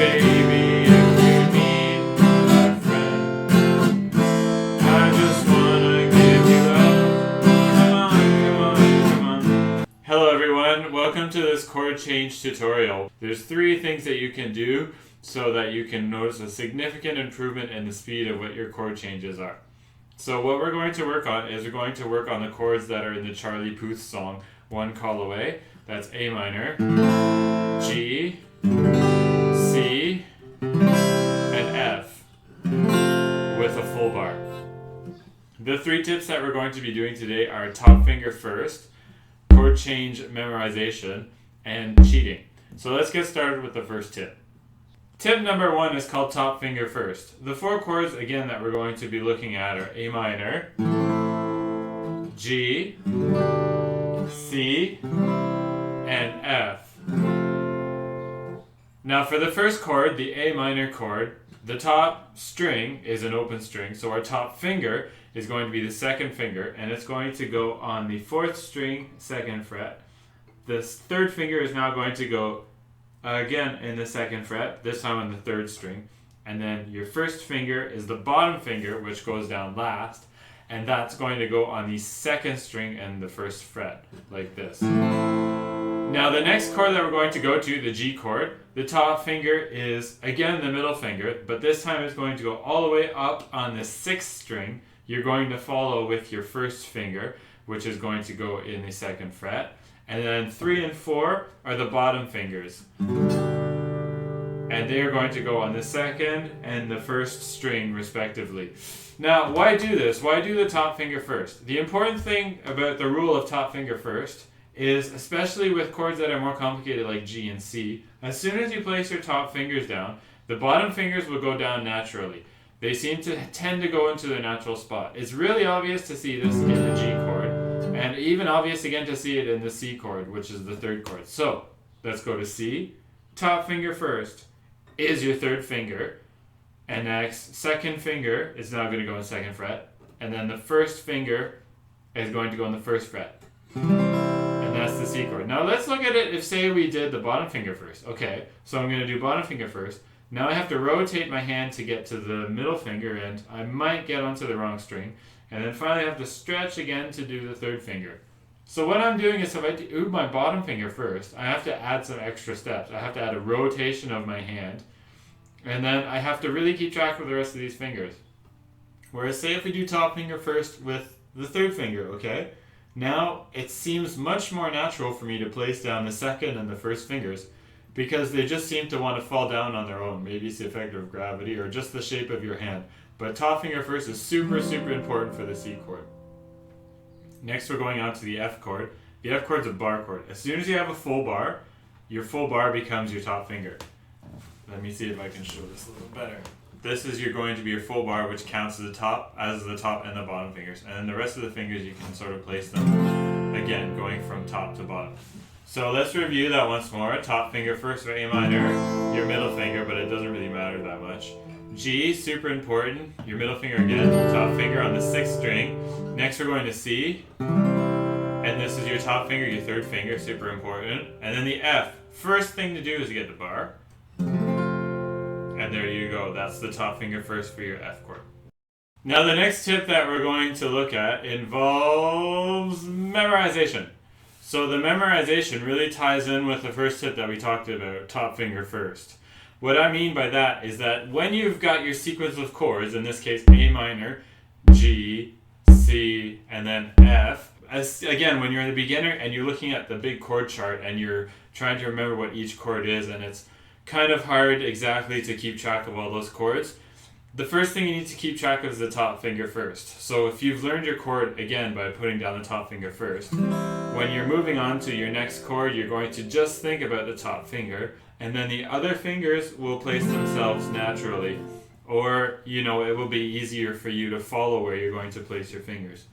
baby, if you need a friend. I just wanna give you love. Come on, come on, come on. Hello everyone, welcome to this chord change tutorial. There's 3 things that you can do so that you can notice a significant improvement in the speed of what your chord changes are. So what we're going to work on is we're going to work on the chords that are in the Charlie Puth song, One Call Away. That's A minor, G, C, and F with a full bar. The 3 tips that we're going to be doing today are top finger first, chord change memorization, and cheating. So let's get started with the first tip. Tip number 1 is called top finger first. The 4 chords, again, that we're going to be looking at are A minor, G, C, and F. Now for the first chord, the A minor chord, the top string is an open string, so our top finger is going to be the 2nd finger, and it's going to go on the 4th string, 2nd fret. The 3rd finger is now going to go again in the 2nd fret, this time on the 3rd string, and then your 1st finger is the bottom finger, which goes down last, and that's going to go on the 2nd string and the 1st fret, like this. Now the next chord that we're going to go to, the G chord, the top finger is again the middle finger, but this time it's going to go all the way up on the 6th string. You're going to follow with your 1st finger, which is going to go in the 2nd fret. And then 3 and 4 are the bottom fingers. And they are going to go on the 2nd and the 1st string respectively. Now, why do this? Why do the top finger first? The important thing about the rule of top finger first is, especially with chords that are more complicated like G and C, as soon as you place your top fingers down, the bottom fingers will go down naturally. They seem to tend to go into their natural spot. It's really obvious to see this in the G chord, and even obvious again to see it in the C chord, which is the 3rd chord. So, let's go to C. Top finger first is your 3rd finger, and next, 2nd finger is now going to go in 2nd fret, and then the 1st finger is going to go in the 1st fret. And that's the C chord. Now let's look at it if, say, we did the bottom finger first. Okay, so I'm going to do bottom finger first. Now I have to rotate my hand to get to the middle finger, and I might get onto the wrong string. And then finally I have to stretch again to do the 3rd finger. So what I'm doing is if I do my bottom finger first, I have to add some extra steps. I have to add a rotation of my hand. And then I have to really keep track of the rest of these fingers. Whereas say if we do top finger first with the 3rd finger, okay? Now it seems much more natural for me to place down the 2nd and the 1st fingers, because they just seem to want to fall down on their own. Maybe it's the effect of gravity or just the shape of your hand. But top finger first is super, super important for the C chord. Next we're going on to the F chord. The F chord's a bar chord. As soon as you have a full bar, your full bar becomes your top finger. Let me see if I can show this a little better. This is going to be your full bar, which counts as the top and the bottom fingers. And then the rest of the fingers you can sort of place them, again, going from top to bottom. So let's review that once more. Top finger first for A minor, your middle finger, but it doesn't really matter that much. G, super important, your middle finger again, top finger on the 6th string. Next we're going to C, and this is your top finger, your 3rd finger, super important. And then the F, first thing to do is get the bar. And there you go, that's the top finger first for your F chord. Now the next tip that we're going to look at involves memorization. So the memorization really ties in with the first tip that we talked about, top finger first. What I mean by that is that when you've got your sequence of chords, in this case A minor, G, C, and then F, again, when you're in the beginner and you're looking at the big chord chart and you're trying to remember what each chord is, and it's kind of hard exactly to keep track of all those chords, the first thing you need to keep track of is the top finger first. So if you've learned your chord, again, by putting down the top finger first, when you're moving on to your next chord, you're going to just think about the top finger, and then the other fingers will place themselves naturally. Or, it will be easier for you to follow where you're going to place your fingers.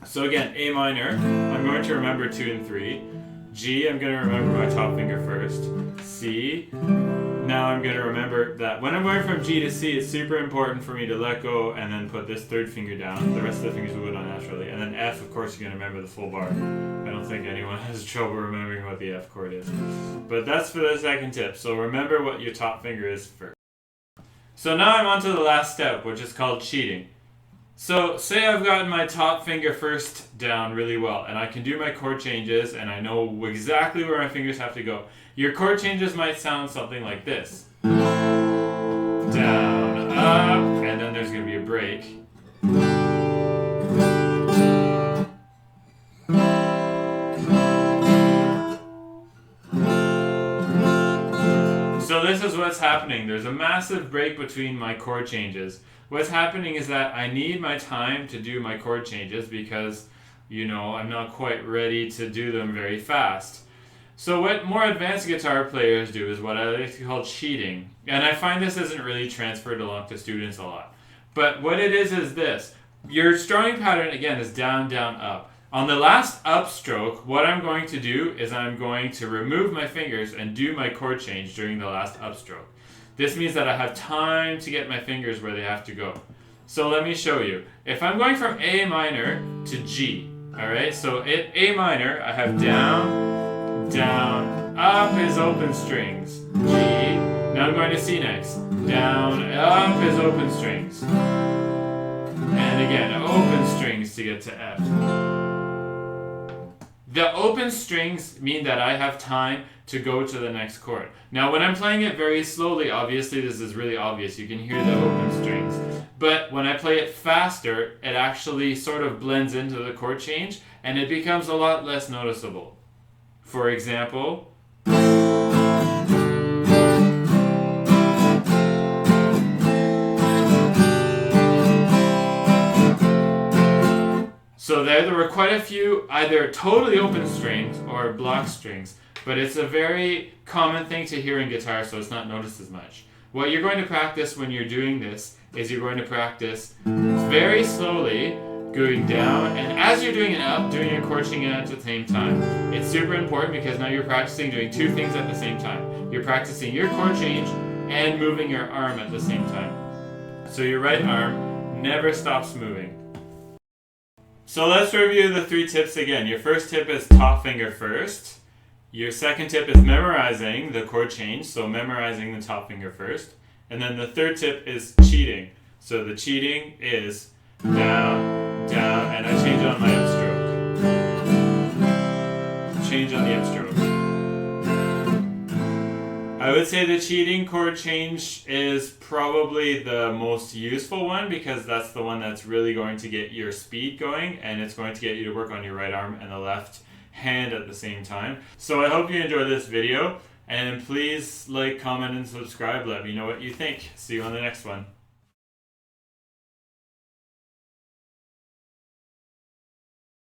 So again, A minor, I'm going to remember 2 and 3. G, I'm going to remember my top finger first. C, now now I'm going to remember that when I'm going from G to C, it's super important for me to let go and then put this third finger down. The rest of the fingers will go down naturally. And then F, of course, you're going to remember the full bar. I don't think anyone has trouble remembering what the F chord is. But that's for the second tip. So remember what your top finger is first. So now I'm on to the last step, which is called cheating. So say I've gotten my top finger first down really well, and I can do my chord changes, and I know exactly where my fingers have to go. Your chord changes might sound something like this. Down, up, and then there's going to be a break. So this is what's happening. There's a massive break between my chord changes. What's happening is that I need my time to do my chord changes because, I'm not quite ready to do them very fast. So what more advanced guitar players do is what I like to call cheating. And I find this isn't really transferred along to students a lot. But what it is this. Your strumming pattern, again, is down, down, up. On the last up stroke, what I'm going to do is I'm going to remove my fingers and do my chord change during the last up stroke. This means that I have time to get my fingers where they have to go. So let me show you. If I'm going from A minor to G, alright, so at A minor, I have down, down, up is open strings, G. Now I'm going to C next. Down, up is open strings. And again, open strings to get to F. The open strings mean that I have time to go to the next chord. Now when I'm playing it very slowly, obviously this is really obvious. You can hear the open strings. But when I play it faster, it actually sort of blends into the chord change and it becomes a lot less noticeable. For example, so there were quite a few either totally open strings or block strings, but it's a very common thing to hear in guitar, so it's not noticed as much. What you're going to practice when you're doing this is you're going to practice very slowly going down, and as you're doing it up, doing your chord change at the same time. It's super important because now you're practicing doing two things at the same time. You're practicing your chord change and moving your arm at the same time. So your right arm never stops moving. So let's review the 3 tips again. Your first tip is top finger first. Your second tip is memorizing the chord change, so memorizing the top finger first. And then the third tip is cheating. So the cheating is down, down, and I change on my upstroke. Change on the upstroke. I would say the cheating chord change is probably the most useful one because that's the one that's really going to get your speed going and it's going to get you to work on your right arm and the left hand at the same time. So I hope you enjoyed this video and please like, comment, and subscribe. Let me know what you think. See you on the next one.